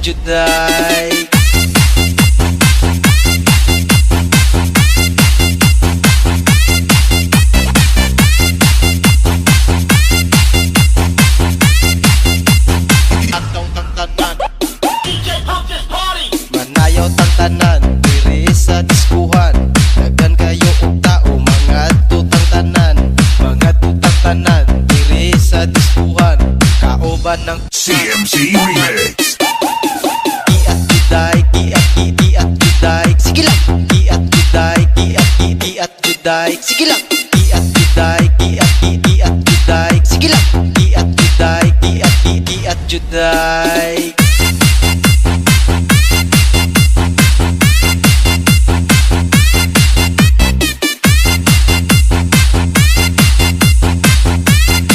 juday. Manayaw tang tanan diri sa diskuhan. Daghan kayo og tao mga tutang tanan. Mga tutang tanan diri sa diskuhan. Kaoban ng CMC Remix. Giat juday, giat juday. Sige lang. Giat juday, giat juday. Sige lang. Giat juday, giat juday. Sige lang. Giat juday, giat juday.